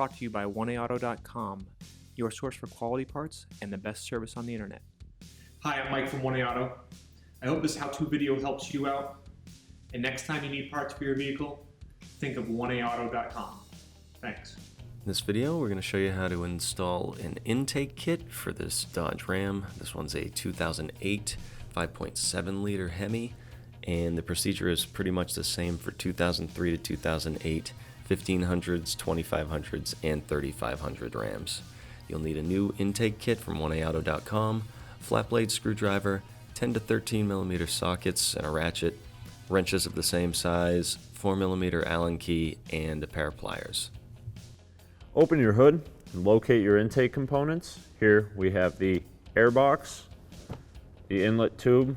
brought to you by 1AAuto.com, your source for quality parts and the best service on the internet. Hi, I'm Mike from 1AAuto. I hope this how-to video helps you out. And next time you need parts for your vehicle, think of 1AAuto.com. Thanks. In this video, we're going to show you how to install an intake kit for this Dodge Ram. This one's a 2008 5.7 liter Hemi, and the procedure is pretty much the same for 2003 to 2008 1500s, 2500s, and 3500 Rams. You'll need a new intake kit from 1AAuto.com, flat blade screwdriver, 10 to 13 millimeter sockets and a ratchet, wrenches of the same size, 4 millimeter Allen key, and a pair of pliers. Open your hood and locate your intake components. Here we have the air box, the inlet tube,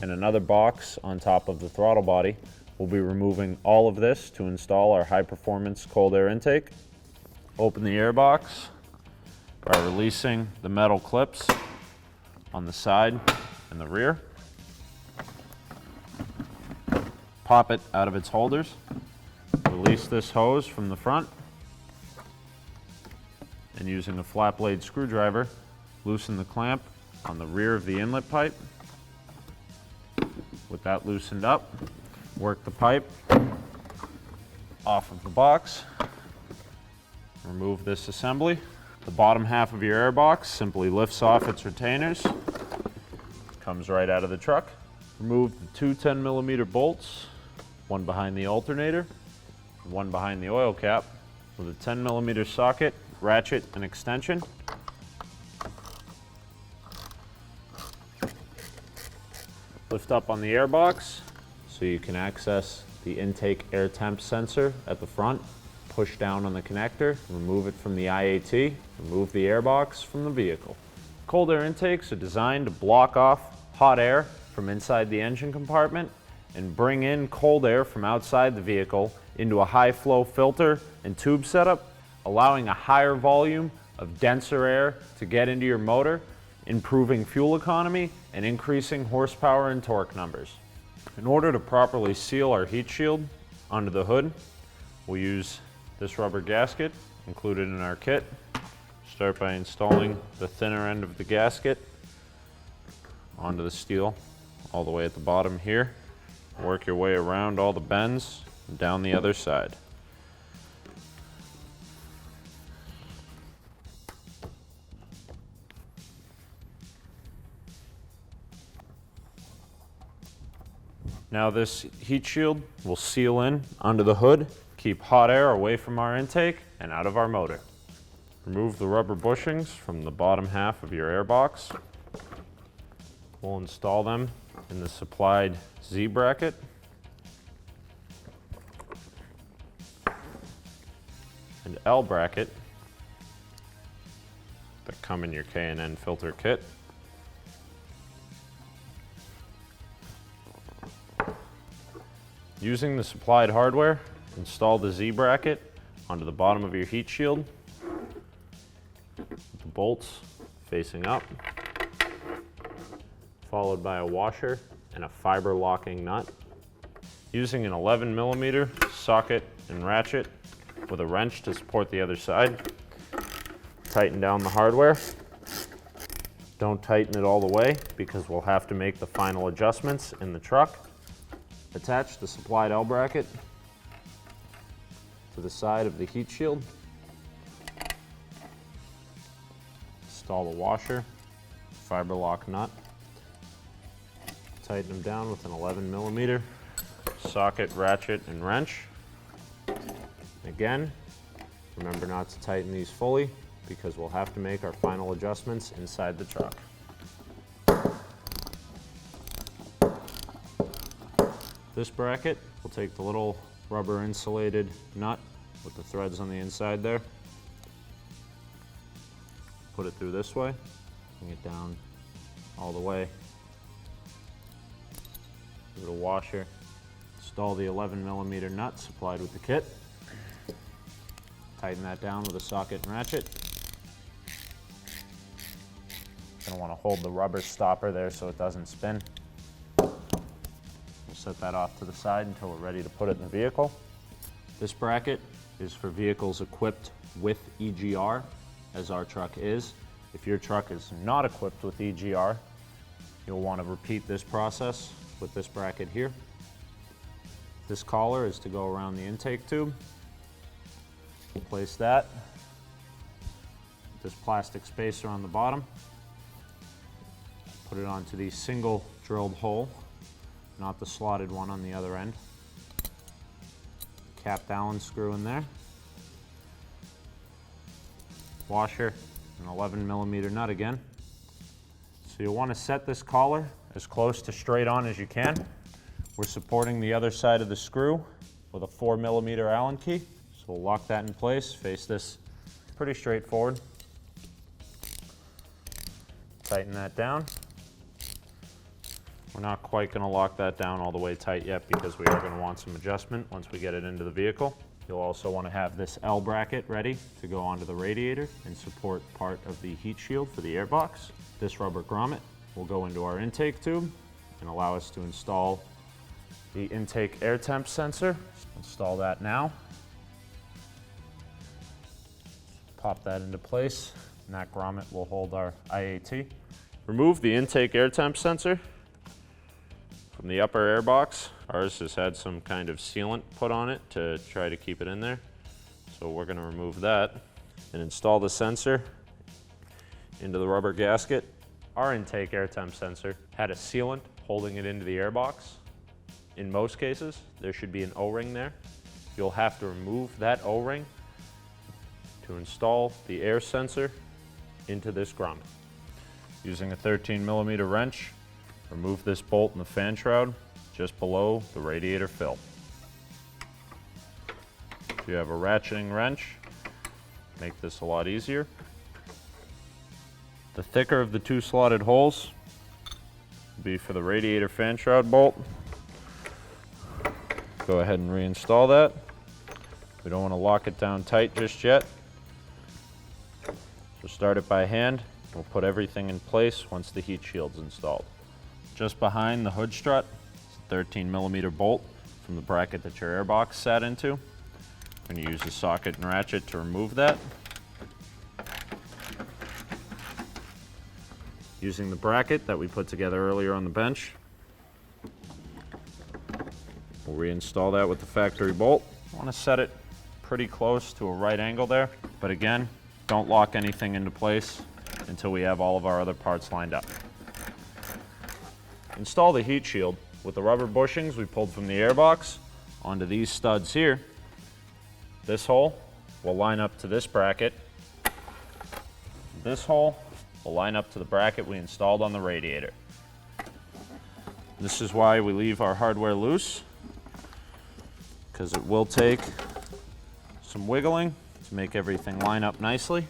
and another box on top of the throttle body. We'll be removing all of this to install our high-performance cold air intake. Open the air box by releasing the metal clips on the side and the rear. Pop it out of its holders. Release this hose from the front, and using a flat blade screwdriver, loosen the clamp on the rear of the inlet pipe. With that loosened up, work the pipe off of the box. Remove this assembly. The bottom half of your air box simply lifts off its retainers. Comes right out of the truck. Remove the two 10 millimeter bolts, one behind the alternator, one behind the oil cap, with a 10 millimeter socket, ratchet, and extension. Lift up on the air box so you can access the intake air temp sensor at the front. Push down on the connector, remove it from the IAT, remove the air box from the vehicle. Cold air intakes are designed to block off hot air from inside the engine compartment and bring in cold air from outside the vehicle into a high flow filter and tube setup, allowing a higher volume of denser air to get into your motor, improving fuel economy and increasing horsepower and torque numbers. In order to properly seal our heat shield onto the hood, we'll use this rubber gasket included in our kit. Start by installing the thinner end of the gasket onto the steel all the way at the bottom here. Work your way around all the bends and down the other side. Now this heat shield will seal in onto the hood, keep hot air away from our intake and out of our motor. Remove the rubber bushings from the bottom half of your air box. We'll install them in the supplied Z bracket. And L bracket that come in your K&N filter kit. Using the supplied hardware, install the Z bracket onto the bottom of your heat shield, with the bolts facing up, followed by a washer and a fiber locking nut. Using an 11 millimeter socket and ratchet with a wrench to support the other side, tighten down the hardware. Don't tighten it all the way because we'll have to make the final adjustments in the truck. Attach the supplied L bracket to the side of the heat shield. Install the washer, fiber lock nut. Tighten them down with an 11 millimeter socket, ratchet, and wrench. Again, remember not to tighten these fully because we'll have to make our final adjustments inside the truck. This bracket will take the little rubber insulated nut with the threads on the inside there. Put it through this way, bring it down all the way. Give it a washer. Install the 11 millimeter nut supplied with the kit. Tighten that down with a socket and ratchet. Gonna want to hold the rubber stopper there so it doesn't spin. We'll set that off to the side until we're ready to put it in the vehicle. This bracket is for vehicles equipped with EGR, as our truck is. If your truck is not equipped with EGR, you'll want to repeat this process with this bracket here. This collar is to go around the intake tube. Place that. This plastic spacer on the bottom. Put it onto the single drilled hole, not the slotted one on the other end. Capped Allen screw in there. Washer, an 11mm nut again. So you'll want to set this collar as close to straight on as you can. We're supporting the other side of the screw with a 4mm Allen key. So we'll lock that in place, face this pretty straightforward. Tighten that down. We're not quite going to lock that down all the way tight yet because we are going to want some adjustment once we get it into the vehicle. You'll also want to have this L bracket ready to go onto the radiator and support part of the heat shield for the airbox. This rubber grommet will go into our intake tube and allow us to install the intake air temp sensor. Install that now. Pop that into place, and that grommet will hold our IAT. Remove the intake air temp sensor from the upper air box. Ours has had some kind of sealant put on it to try to keep it in there. So we're going to remove that and install the sensor into the rubber gasket. Our intake air temp sensor had a sealant holding it into the air box. In most cases, there should be an O-ring there. You'll have to remove that O-ring to install the air sensor into this grommet. Using a 13mm wrench, remove this bolt in the fan shroud just below the radiator fill. If you have a ratcheting wrench, make this a lot easier. The thicker of the two slotted holes will be for the radiator fan shroud bolt. Go ahead and reinstall that. We don't want to lock it down tight just yet. So start it by hand. We'll put everything in place once the heat shield's installed. Just behind the hood strut is a 13mm bolt from the bracket that your airbox sat into. I'm going to use a socket and ratchet to remove that. Using the bracket that we put together earlier on the bench, we'll reinstall that with the factory bolt. I want to set it pretty close to a right angle there, but again, don't lock anything into place until we have all of our other parts lined up. Install the heat shield with the rubber bushings we pulled from the airbox onto these studs here. This hole will line up to this bracket. This hole will line up to the bracket we installed on the radiator. This is why we leave our hardware loose, because it will take some wiggling to make everything line up nicely.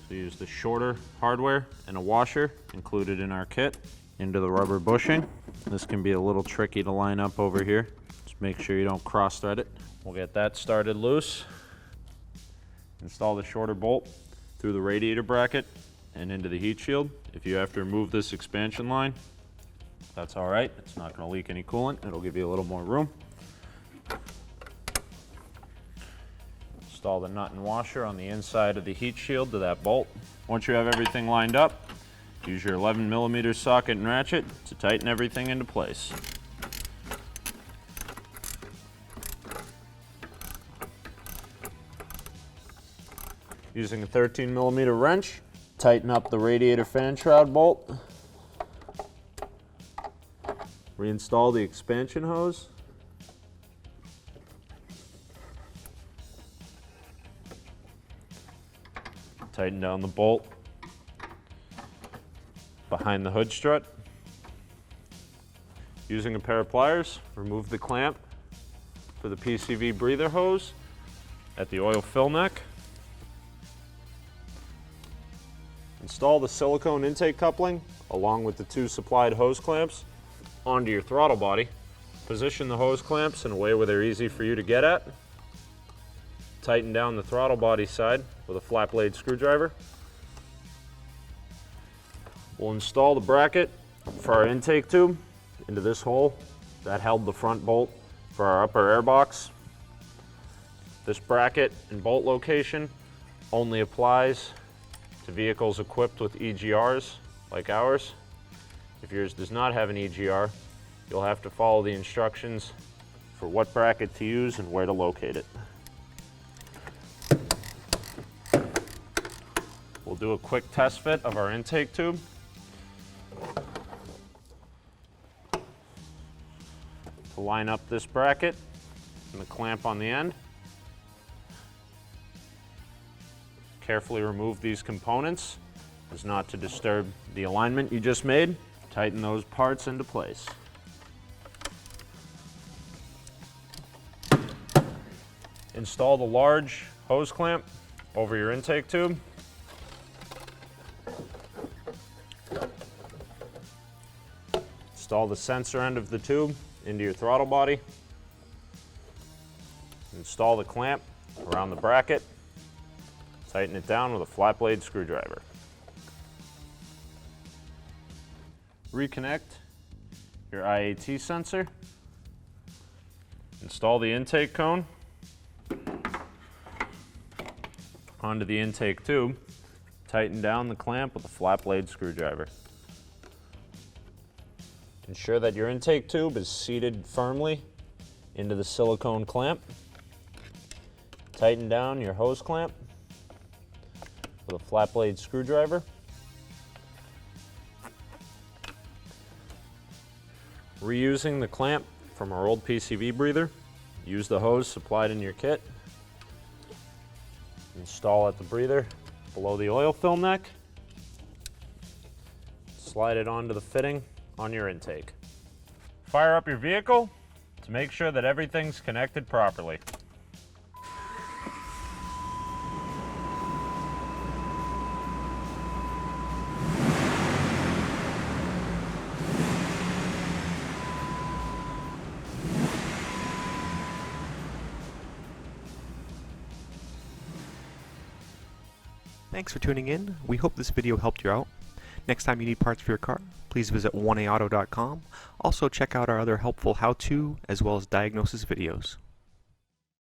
So use the shorter hardware and a washer included in our kit into the rubber bushing. This can be a little tricky to line up over here. Just make sure you don't cross thread it. We'll get that started loose. Install the shorter bolt through the radiator bracket and into the heat shield. If you have to remove this expansion line, that's all right. It's not going to leak any coolant. It'll give you a little more room. Install the nut and washer on the inside of the heat shield to that bolt. Once you have everything lined up, use your 11mm socket and ratchet to tighten everything into place. Using a 13mm wrench, tighten up the radiator fan shroud bolt. Reinstall the expansion hose. Tighten down the bolt behind the hood strut. Using a pair of pliers, remove the clamp for the PCV breather hose at the oil fill neck. Install the silicone intake coupling along with the two supplied hose clamps onto your throttle body. Position the hose clamps in a way where they're easy for you to get at. Tighten down the throttle body side with a flat blade screwdriver. We'll install the bracket for our intake tube into this hole that held the front bolt For our upper air box, this bracket and bolt location only applies to vehicles equipped with EGRs like ours. If yours does not have an EGR, you'll have to follow the instructions for what bracket to use and where to locate it. We'll do a quick test fit of our intake tube. To line up this bracket and the clamp on the end. Carefully remove these components as not to disturb the alignment you just made. Tighten those parts into place. Install the large hose clamp over your intake tube. Install the sensor end of the tube into your throttle body. Install the clamp around the bracket. Tighten it down with a flat blade screwdriver. Reconnect your IAT sensor. Install the intake cone onto the intake tube. Tighten down the clamp with a flat blade screwdriver. Ensure that your intake tube is seated firmly into the silicone clamp. Tighten down your hose clamp with a flat blade screwdriver. Reusing the clamp from our old PCV breather, use the hose supplied in your kit. Install at the breather below the oil fill neck. Slide it onto the fitting on your intake. Fire up your vehicle to make sure that everything's connected properly. Thanks for tuning in. We hope this video helped you out. Next time you need parts for your car, please visit 1aauto.com. Also check out our other helpful how-to as well as diagnosis videos.